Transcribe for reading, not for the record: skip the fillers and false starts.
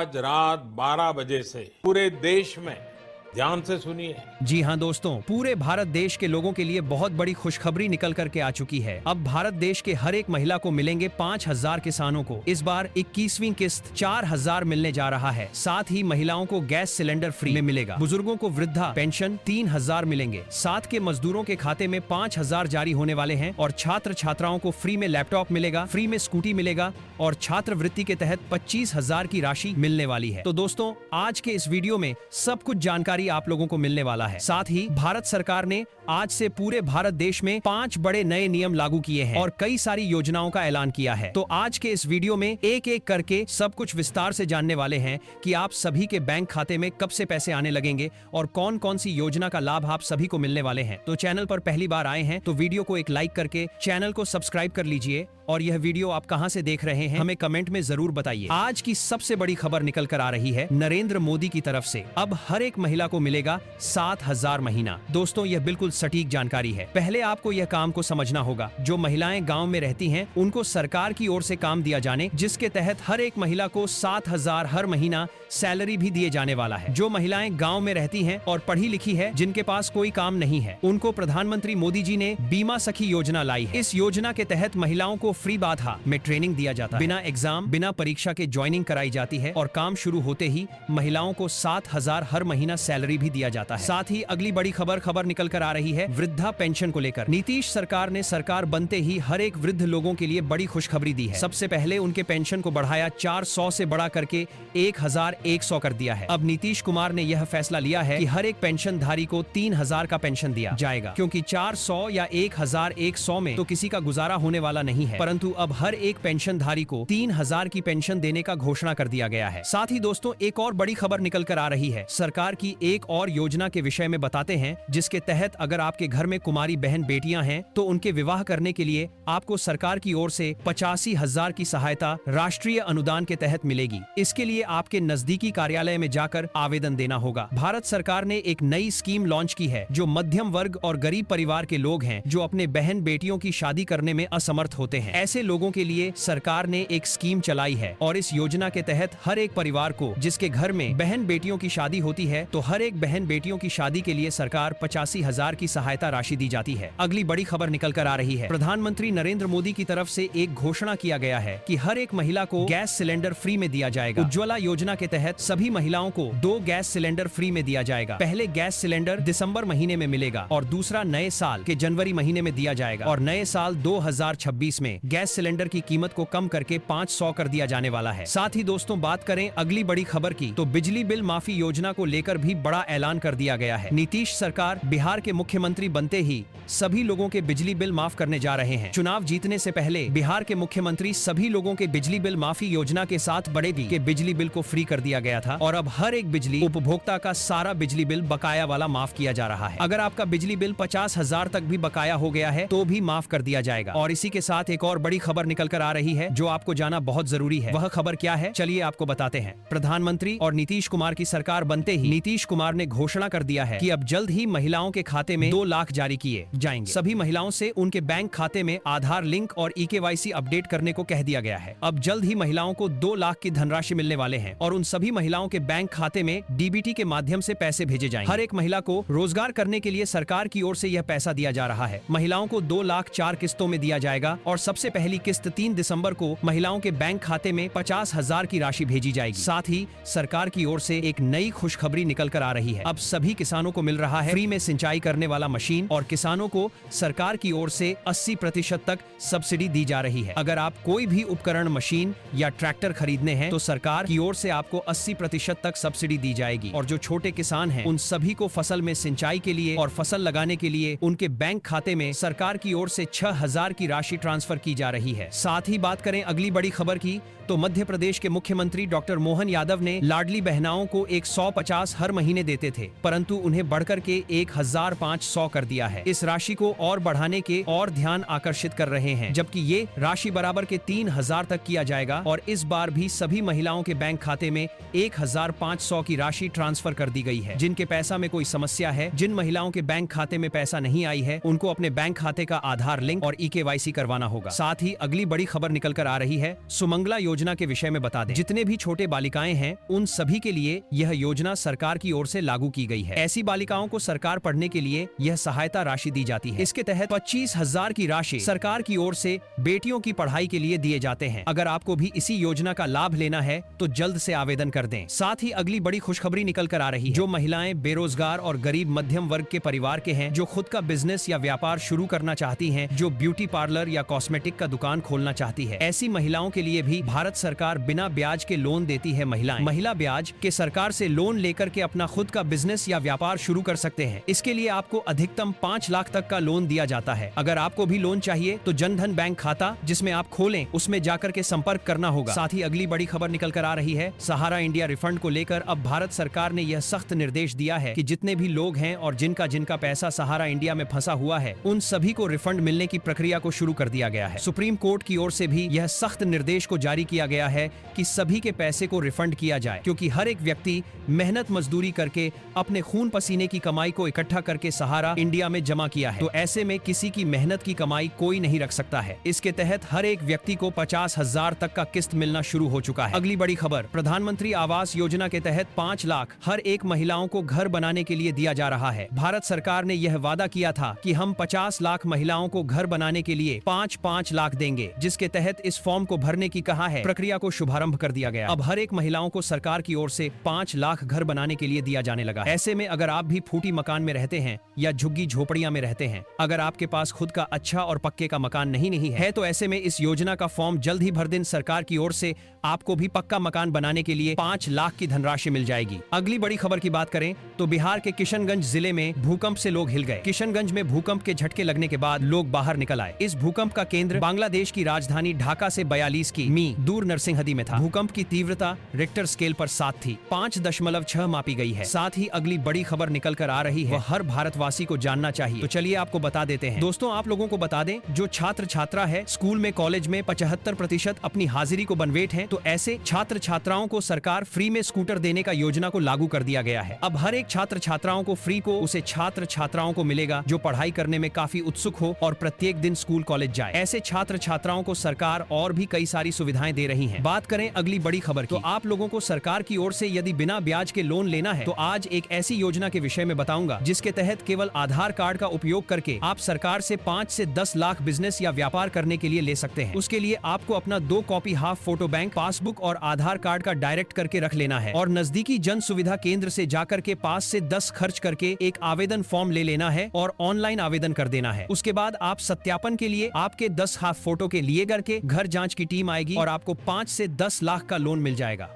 आज रात 12 बजे से पूरे देश में ध्यान से सुनिए। जी हाँ दोस्तों, पूरे भारत देश के लोगों के लिए बहुत बड़ी खुशखबरी निकल करके आ चुकी है। अब भारत देश के हर एक महिला को मिलेंगे 5,000 किसानों को इस बार 21वीं किस्त 4,000 मिलने जा रहा है। साथ ही महिलाओं को गैस सिलेंडर फ्री में मिलेगा। बुजुर्गों को वृद्धा पेंशन 3,000 मिलेंगे। साथ के मजदूरों के खाते में 5,000 जारी होने वाले हैं और छात्र छात्राओं को फ्री में लैपटॉप मिलेगा, फ्री में स्कूटी मिलेगा और छात्रवृत्ति के तहत 25,000 की राशि मिलने वाली है। तो दोस्तों, आज के इस वीडियो में सब कुछ जानकारी आप लोगों को मिलने वाला है। साथ ही भारत सरकार ने आज से पूरे भारत देश में 5 बड़े नए नियम लागू किए हैं और कई सारी योजनाओं का ऐलान किया है। तो आज के इस वीडियो में एक एक करके सब कुछ विस्तार से जानने वाले हैं कि आप सभी के बैंक खाते में कब से पैसे आने लगेंगे और कौन कौन सी योजना का लाभ आप सभी को मिलने वाले हैं। तो चैनल पर पहली बार आए हैं तो वीडियो को एक लाइक करके चैनल को सब्सक्राइब कर लीजिए और यह वीडियो आप कहां से देख रहे हैं हमें कमेंट में जरूर बताइए। आज की सबसे बड़ी खबर निकल कर आ रही है नरेंद्र मोदी की तरफ से। अब हर एक महिला को मिलेगा 7,000 महीना। दोस्तों, यह बिल्कुल सटीक जानकारी है। पहले आपको यह काम को समझना होगा। जो महिलाएं गांव में रहती हैं उनको सरकार की ओर से काम दिया जाने, जिसके तहत हर एक महिला को 7,000 हर महीना सैलरी भी दिए जाने वाला है। जो महिलाएं गाँव में रहती है और पढ़ी लिखी है, जिनके पास कोई काम नहीं है, उनको प्रधानमंत्री मोदी जी ने बीमा सखी योजना लाई है। इस योजना के तहत महिलाओं को फ्री बाधा में ट्रेनिंग दिया जाता है। बिना एग्जाम, बिना परीक्षा के ज्वाइनिंग कराई जाती है और काम शुरू होते ही महिलाओं को 7,000 हर महीना सैलरी भी दिया जाता है। साथ ही अगली बड़ी खबर निकल कर आ रही है वृद्धा पेंशन को लेकर। नीतीश सरकार ने सरकार बनते ही हर एक वृद्ध लोगों के लिए बड़ी खुशखबरी दी है। सबसे पहले उनके पेंशन को बढ़ाया 400 से बढ़ा करके 1,100 कर दिया है। अब नीतीश कुमार ने यह फैसला लिया है कि हर एक पेंशन धारी को 3,000 का पेंशन दिया जाएगा, क्योंकि 400 या 1,100 में तो किसी का गुजारा होने वाला नहीं है। परंतु अब हर एक पेंशन धारी को 3,000 की पेंशन देने का घोषणा कर दिया गया है। साथ ही दोस्तों, एक और बड़ी खबर निकल कर आ रही है। सरकार की एक और योजना के विषय में बताते हैं, जिसके तहत अगर आपके घर में कुमारी बहन बेटियां हैं तो उनके विवाह करने के लिए आपको सरकार की ओर से 85,000 की सहायता राष्ट्रीय अनुदान के तहत मिलेगी। इसके लिए आपके नजदीकी कार्यालय में जाकर आवेदन देना होगा। भारत सरकार ने एक नई स्कीम लॉन्च की है जो मध्यम वर्ग और गरीब परिवार के लोग हैं जो अपने बहन बेटियों की शादी करने में असमर्थ होते हैं। ऐसे लोगों के लिए सरकार ने एक स्कीम चलाई है और इस योजना के तहत हर एक परिवार को जिसके घर में बहन बेटियों की शादी होती है, तो हर एक बहन बेटियों की शादी के लिए सरकार 85,000 की सहायता राशि दी जाती है। अगली बड़ी खबर निकल कर आ रही है। प्रधानमंत्री नरेंद्र मोदी की तरफ से एक घोषणा किया गया है कि हर एक महिला को गैस सिलेंडर फ्री में दिया जाएगा। उज्ज्वला योजना के तहत सभी महिलाओं को 2 गैस सिलेंडर फ्री में दिया जाएगा। पहले गैस सिलेंडर दिसंबर महीने में मिलेगा और दूसरा नए साल के जनवरी महीने में दिया जाएगा और नए साल 2026 में गैस सिलेंडर की कीमत को कम करके 500 कर दिया जाने वाला है। साथ ही दोस्तों, बात करें अगली बड़ी खबर की, तो बिजली बिल माफी योजना को लेकर भी बड़ा ऐलान कर दिया गया है। नीतीश सरकार बिहार के मुख्यमंत्री बनते ही सभी लोगों के बिजली बिल माफ करने जा रहे हैं। चुनाव जीतने से पहले बिहार के मुख्यमंत्री सभी लोगों के बिजली बिल माफी योजना के साथ बड़े दी के बिजली बिल को फ्री कर दिया गया था और अब हर एक बिजली उपभोक्ता का सारा बिजली बिल बकाया वाला माफ किया जा रहा है। अगर आपका बिजली बिल 50,000 तक भी बकाया हो गया है तो भी माफ कर दिया जाएगा। और इसी के साथ एक और बड़ी खबर निकल कर आ रही है जो आपको जाना बहुत जरूरी है। वह खबर क्या है, चलिए आपको बताते हैं। प्रधानमंत्री और नीतीश कुमार की सरकार बनते ही नीतीश कुमार ने घोषणा कर दिया है कि अब जल्द ही महिलाओं के खाते में 2 लाख जारी किए जाएंगे। सभी महिलाओं से उनके बैंक खाते में आधार लिंक और EKYC अपडेट करने को कह दिया गया है। अब जल्द ही महिलाओं को 2 लाख की धनराशि मिलने वाले हैं और उन सभी महिलाओं के बैंक खाते में DBT के माध्यम से पैसे भेजे जाएंगे। हर एक महिला को रोजगार करने के लिए सरकार की ओर से यह पैसा दिया जा रहा है। महिलाओं को 2 लाख 4 किस्तों में दिया जाएगा और सबसे पहली किस्त 3 दिसंबर को महिलाओं के बैंक खाते में 50,000 की राशि भेजी जाएगी। साथ ही सरकार की ओर से एक नई खुशखबरी निकल कर आ रही है। अब सभी किसानों को मिल रहा है फ्री में सिंचाई करने वाला मशीन और किसानों को सरकार की ओर से 80% तक सब्सिडी दी जा रही है। अगर आप कोई भी उपकरण, मशीन या ट्रैक्टर खरीदने हैं तो सरकार की ओर से आपको 80% तक सब्सिडी दी जाएगी। और जो छोटे किसान हैं उन सभी को फसल में सिंचाई के लिए और फसल लगाने के लिए उनके बैंक खाते में सरकार की ओर से 6,000 की राशि ट्रांसफर की जा रही है। साथ ही बात करें अगली बड़ी खबर की, तो मध्य प्रदेश के मुख्यमंत्री डॉक्टर मोहन यादव ने लाडली बहनाओं को 150 हर महीने देते थे, परंतु उन्हें बढ़कर के 1,500 कर दिया है। इस राशि को और बढ़ाने के और ध्यान आकर्षित कर रहे हैं, जबकि ये राशि बराबर के 3,000 तक किया जाएगा और इस बार भी सभी महिलाओं के बैंक खाते में 1,500 की राशि ट्रांसफर कर दी गई है। जिनके पैसा में कोई समस्या है, जिन महिलाओं के बैंक खाते में पैसा नहीं आई है, उनको अपने बैंक खाते का आधार लिंक और EKYC करवाना होगा। साथ ही अगली बड़ी खबर निकल कर आ रही है सुमंगला योजना के विषय में बता दें। जितने भी छोटे बालिकाएं हैं उन सभी के लिए यह योजना सरकार की ओर से लागू की गई है। ऐसी बालिकाओं को सरकार पढ़ने के लिए यह सहायता राशि दी जाती है। इसके तहत 25,000 की राशि सरकार की ओर से बेटियों की पढ़ाई के लिए दिए जाते हैं। अगर आपको भी इसी योजना का लाभ लेना है तो जल्द से आवेदन कर दें। साथ ही अगली बड़ी खुशखबरी निकल कर आ रही है। जो महिलाएं बेरोजगार और गरीब मध्यम वर्ग के परिवार के हैं, जो खुद का बिजनेस या व्यापार शुरू करना चाहती हैं, जो ब्यूटी पार्लर या कॉस्मेटिक का दुकान खोलना चाहती है, ऐसी महिलाओं के लिए भी भारत सरकार बिना ब्याज के लोन देती है। महिला ब्याज के सरकार से लोन लेकर के अपना खुद का बिजनेस या व्यापार शुरू कर सकते हैं। इसके लिए आपको अधिकतम 5 लाख तक का लोन दिया जाता है। अगर आपको भी लोन चाहिए तो जनधन बैंक खाता जिसमें आप खोलें उसमें जाकर के संपर्क करना होगा। साथ ही अगली बड़ी खबर निकल कर आ रही है सहारा इंडिया रिफंड को लेकर। अब भारत सरकार ने यह सख्त निर्देश दिया है कि जितने भी लोग हैं और जिनका पैसा सहारा इंडिया में फंसा हुआ है उन सभी को रिफंड मिलने की प्रक्रिया को शुरू कर दिया गया है। सुप्रीम कोर्ट की ओर से भी यह सख्त निर्देश को जारी किया गया है कि सभी के पैसे को रिफंड किया जाए, क्योंकि हर एक व्यक्ति मेहनत मजदूरी करके अपने खून पसीने की कमाई को इकट्ठा करके सहारा इंडिया में जमा किया है। तो ऐसे में किसी की मेहनत की कमाई कोई नहीं रख सकता है। इसके तहत हर एक व्यक्ति को 50,000 तक का किस्त मिलना शुरू हो चुका है। अगली बड़ी खबर, प्रधानमंत्री आवास योजना के तहत 5 लाख हर एक महिलाओं को घर बनाने के लिए दिया जा रहा है। भारत सरकार ने यह वादा किया था कि हम 50 लाख महिलाओं को घर बनाने के लिए 5-5 लाख देंगे, जिसके तहत इस फॉर्म को भरने की कहा है। प्रक्रिया को शुभारंभ कर दिया गया। अब हर एक महिलाओं को सरकार की ओर से 5 लाख घर बनाने के लिए दिया जाने लगा। ऐसे में अगर आप भी फूटी मकान में रहते हैं या झुग्गी झोपड़ियां में रहते हैं, अगर आपके पास खुद का अच्छा और पक्के का मकान नहीं है तो ऐसे में इस योजना का फॉर्म जल्द ही भर दें। सरकार की ओर से आपको भी पक्का मकान बनाने के लिए 5 लाख की धनराशि मिल जाएगी। अगली बड़ी खबर की बात करें तो बिहार के किशनगंज जिले में भूकंप से लोग हिल गए। किशनगंज में भूकंप के झटके लगने के बाद लोग बाहर निकल आए। इस भूकंप का केंद्र बांग्लादेश की राजधानी ढाका से 42 की दूर नरसिंहदी में था। भूकंप की तीव्रता रिक्टर स्केल पर 7 थी, 5.6 मापी गई है। साथ ही अगली बड़ी खबर निकल कर आ रही है, वह हर भारतवासी को जानना चाहिए। तो चलिए आपको बता देते हैं। दोस्तों, आप लोगों को बता दें, जो छात्र छात्रा है स्कूल में कॉलेज में 75% अपनी हाजिरी को बनवेट है, तो ऐसे छात्र छात्राओं को सरकार फ्री में स्कूटर देने का योजना को लागू कर दिया गया है। अब हर एक छात्र छात्राओं को फ्री को उसे छात्र छात्राओं को मिलेगा जो पढ़ाई करने में काफी उत्सुक हो और प्रत्येक दिन स्कूल कॉलेज जाए। ऐसे छात्र छात्राओं को सरकार और भी कई सारी सुविधाएं दे रही हैं। बात करें अगली बड़ी खबर की, तो आप लोगों को सरकार की ओर से यदि बिना ब्याज के लोन लेना है तो आज एक ऐसी योजना के विषय में बताऊंगा जिसके तहत केवल आधार कार्ड का उपयोग करके आप सरकार से 5 से 10 लाख बिजनेस या व्यापार करने के लिए ले सकते हैं। उसके लिए आपको अपना 2 copy half photo bank passbook और आधार कार्ड का डायरेक्ट करके रख लेना है और नजदीकी जन सुविधा केंद्र से जाकर के 5 से 10 खर्च करके एक आवेदन फॉर्म ले लेना है और ऑनलाइन आवेदन कर देना है। उसके बाद आप सत्यापन के लिए आपके 10 हाफ फोटो के लिए करके घर जांच की टीम आएगी और आपको 5 से 10 लाख का लोन मिल जाएगा।